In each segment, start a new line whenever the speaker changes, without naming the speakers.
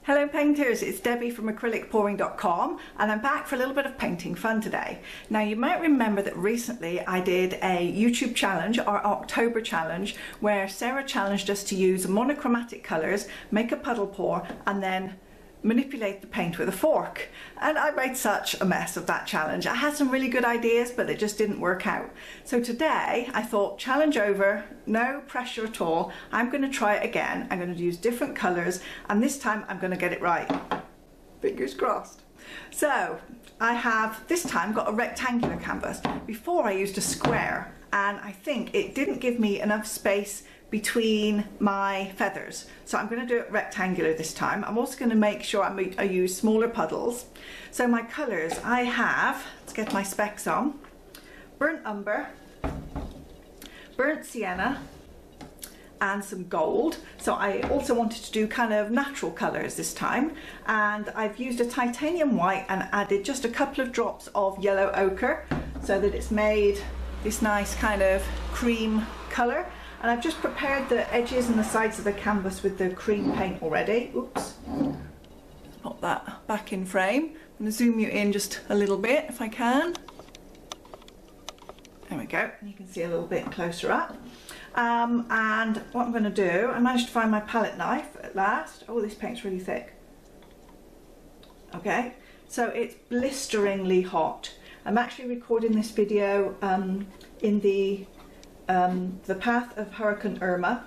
Hello painters, it's Debbie from acrylicpouring.com and I'm back for a little bit of painting fun today. Now you might remember that recently I did a YouTube challenge, our October challenge, where Sarah challenged us to use monochromatic colours, make a puddle pour and then manipulate the paint with a fork. And I made such a mess of that challenge. I had some really good ideas but it just didn't work out. So today I thought, challenge over, no pressure at all. I'm going to try it again. I'm going to use different colours and this time I'm going to get it right. Fingers crossed. So I have this time got a rectangular canvas. Before I used a square and I think it didn't give me enough space between my feathers, so I'm going to do it rectangular this time. I'm also going to make sure I use smaller puddles. So my colours I have, let's get my specs on, burnt umber, burnt sienna and some gold. So I also wanted to do kind of natural colours this time, and I've used a titanium white and added just a couple of drops of yellow ochre so that it's made this nice kind of cream colour. And I've just prepared the edges and the sides of the canvas with the cream paint already. Oops, pop that back in frame. I'm going to zoom you in just a little bit if I can. There we go, you can see a little bit closer up. And what I'm going to do, I managed to find my palette knife at last. Oh, this paint's really thick. Okay, so it's blisteringly hot. I'm actually recording this video in the path of Hurricane Irma,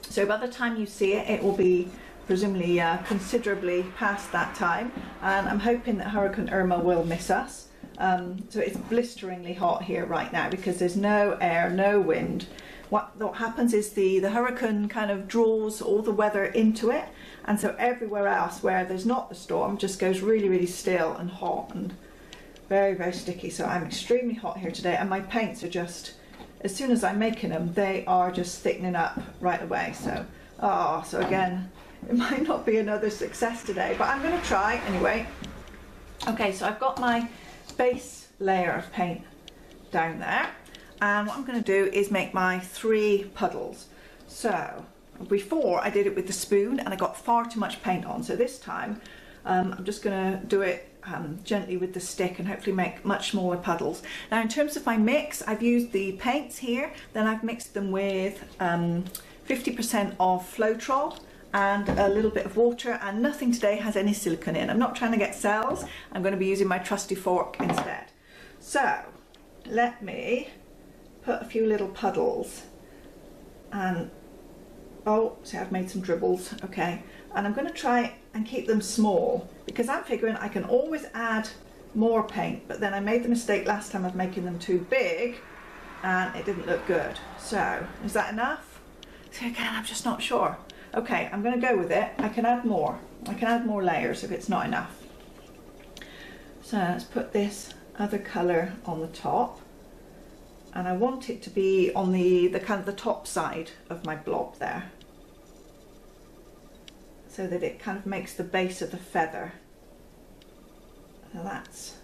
so by the time you see it, it will be presumably considerably past that time, and I'm hoping that Hurricane Irma will miss us. So it's blisteringly hot here right now because there's no air, no wind. What happens is the hurricane kind of draws all the weather into it, and so everywhere else where there's not the storm just goes really, really still and hot and very, very sticky. So I'm extremely hot here today, and my paints are just, as soon as I'm making them, they are just thickening up right away. So, so again, it might not be another success today, but I'm going to try anyway. Okay, so I've got my base layer of paint down there, and what I'm going to do is make my 3 puddles. So before I did it with the spoon and I got far too much paint on, so this time I'm just going to do it gently with the stick and hopefully make much smaller puddles. Now in terms of my mix, I've used the paints here, then I've mixed them with 50% of floetrol and a little bit of water, and nothing today has any silicone in. I'm not trying to get cells, I'm going to be using my trusty fork instead. So let me put a few little puddles, and see, I've made some dribbles, okay, and I'm going to try and keep them small because I'm figuring I can always add more paint, but then I made the mistake last time of making them too big and it didn't look good. So is that enough? So again, I'm just not sure. Okay, I'm going to go with it. I can add more. I can add more layers if it's not enough. So let's put this other colour on the top, and I want it to be on the kind of the top side of my blob there, so that it kind of makes the base of the feather. So that's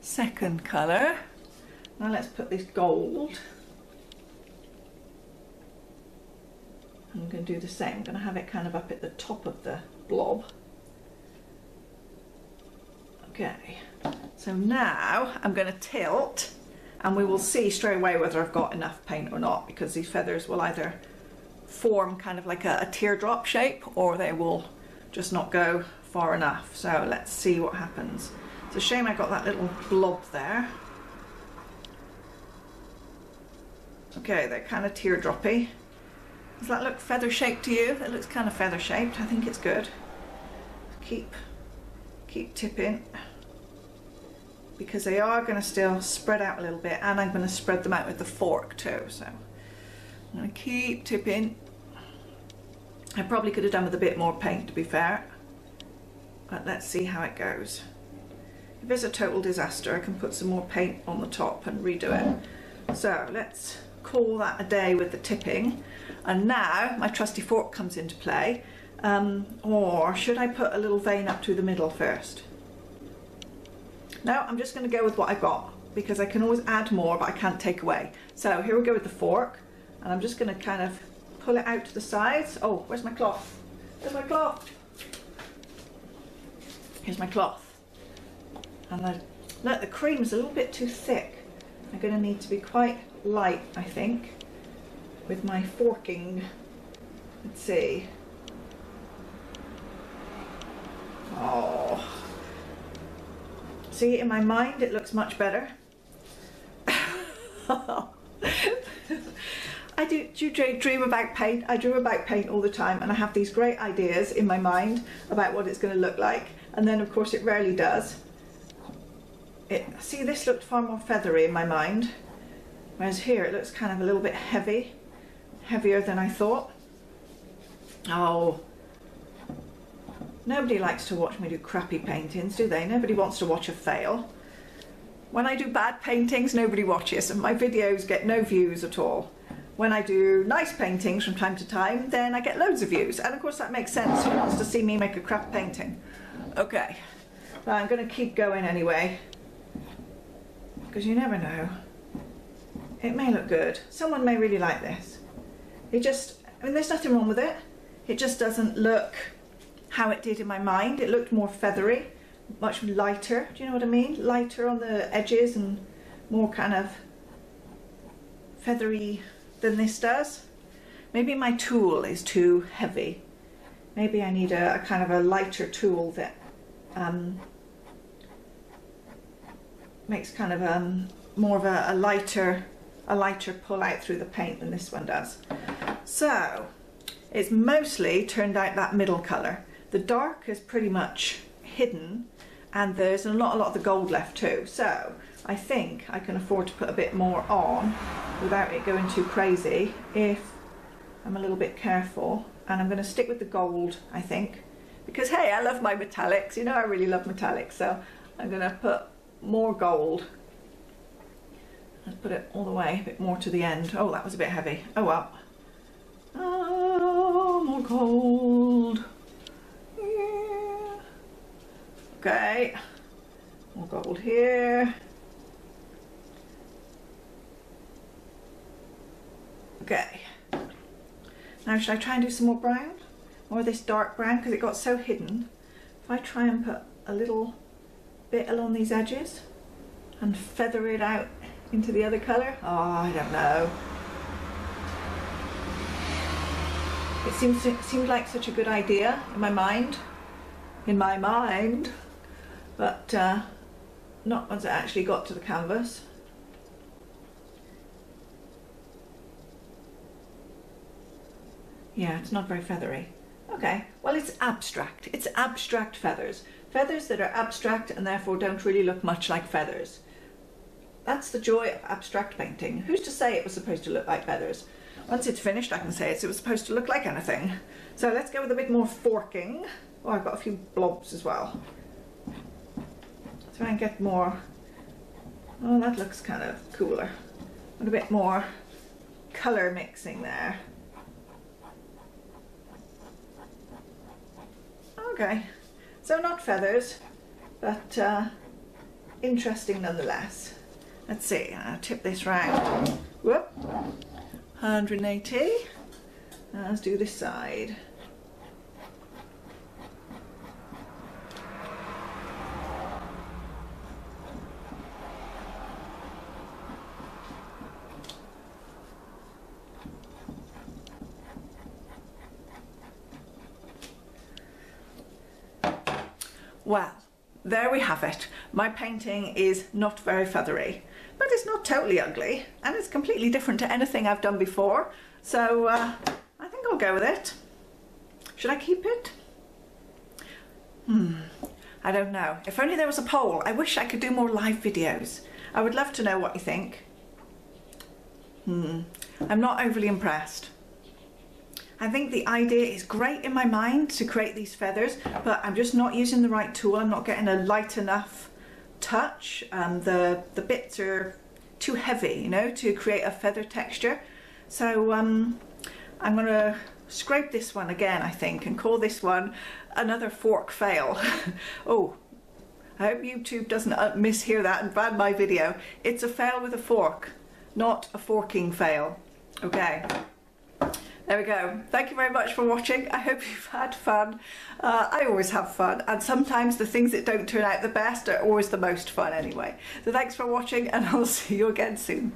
second colour. Now let's put this gold. I'm going to do the same. I'm going to have it kind of up at the top of the blob. Okay, so now I'm going to tilt and we will see straight away whether I've got enough paint or not, because these feathers will either form kind of like a teardrop shape or they will just not go far enough. So let's see what happens. It's a shame I got that little blob there. Okay, they're kind of teardroppy. Does that look feather shaped to you? It looks kind of feather shaped. I think it's good. Keep tipping, because they are going to still spread out a little bit, and I'm going to spread them out with the fork too. So I'm going to keep tipping. I probably could have done with a bit more paint, to be fair, but let's see how it goes. If it's a total disaster, I can put some more paint on the top and redo it. So let's call that a day with the tipping, and now my trusty fork comes into play. Or should I put a little vein up through the middle first? No, I'm just going to go with what I got, because I can always add more but I can't take away. So here we go with the fork, and I'm just going to kind of pull it out to the sides. Oh, where's my cloth? Where's my cloth? Here's my cloth. And look, the cream's a little bit too thick. I'm going to need to be quite light, I think, with my forking. Let's see. Oh. See, in my mind it looks much better. Do you dream about paint? I dream about paint all the time, and I have these great ideas in my mind about what it's going to look like, and then of course it rarely does. See, this looked far more feathery in my mind, whereas here it looks kind of a little bit heavier than I thought. Oh, nobody likes to watch me do crappy paintings, do they? Nobody wants to watch a fail. When I do bad paintings, nobody watches, and my videos get no views at all. When I do nice paintings from time to time, then I get loads of views, and of course that makes sense. Who wants to see me make a crap painting? Okay, but I'm going to keep going anyway, because you never know. It may look good. Someone may really like this. I mean, there's nothing wrong with it. It just doesn't look how it did in my mind. It looked more feathery, much lighter. Do you know what I mean? Lighter on the edges and more kind of feathery than this does. Maybe my tool is too heavy. Maybe I need a kind of a lighter tool that makes kind of more of a lighter pull out through the paint than this one does. So it's mostly turned out that middle colour. The dark is pretty much hidden, and there's a lot of the gold left too. So I think I can afford to put a bit more on without it going too crazy if I'm a little bit careful. And I'm going to stick with the gold, I think, because hey, I love my metallics. You know, I really love metallics, so I'm going to put more gold. Let's put it all the way, a bit more to the end. Oh, that was a bit heavy. Oh well. Oh, more gold. Yeah. Okay, more gold here. Okay. Now should I try and do some more brown? More of this dark brown, because it got so hidden. If I try and put a little bit along these edges and feather it out into the other colour? Oh, I don't know. It seemed like such a good idea in my mind. But not once it actually got to the canvas. Yeah, it's not very feathery. Okay, well, it's abstract. It's abstract feathers. Feathers that are abstract and therefore don't really look much like feathers. That's the joy of abstract painting. Who's to say it was supposed to look like feathers? Once it's finished, I can say it was supposed to look like anything. So let's go with a bit more forking. Oh, I've got a few blobs as well. Try and get more. Oh, that looks kind of cooler. And a bit more colour mixing there. Okay, so not feathers, but interesting nonetheless. Let's see, I'll tip this round. Whoop, 180. Now let's do this side. Well, there we have it. My painting is not very feathery, but it's not totally ugly, and it's completely different to anything I've done before. So I think I'll go with it. Should I keep it? I don't know. If only there was a poll. I wish I could do more live videos. I would love to know what you think. I'm not overly impressed. I think the idea is great in my mind to create these feathers, but I'm just not using the right tool. I'm not getting a light enough touch. The bits are too heavy, you know, to create a feather texture. So I'm going to scrape this one again, I think, and call this one another fork fail. Oh, I hope YouTube doesn't mishear that and ban my video. It's a fail with a fork, not a forking fail. Okay. There we go. Thank you very much for watching. I hope you've had fun. I always have fun, and sometimes the things that don't turn out the best are always the most fun anyway. So thanks for watching, and I'll see you again soon.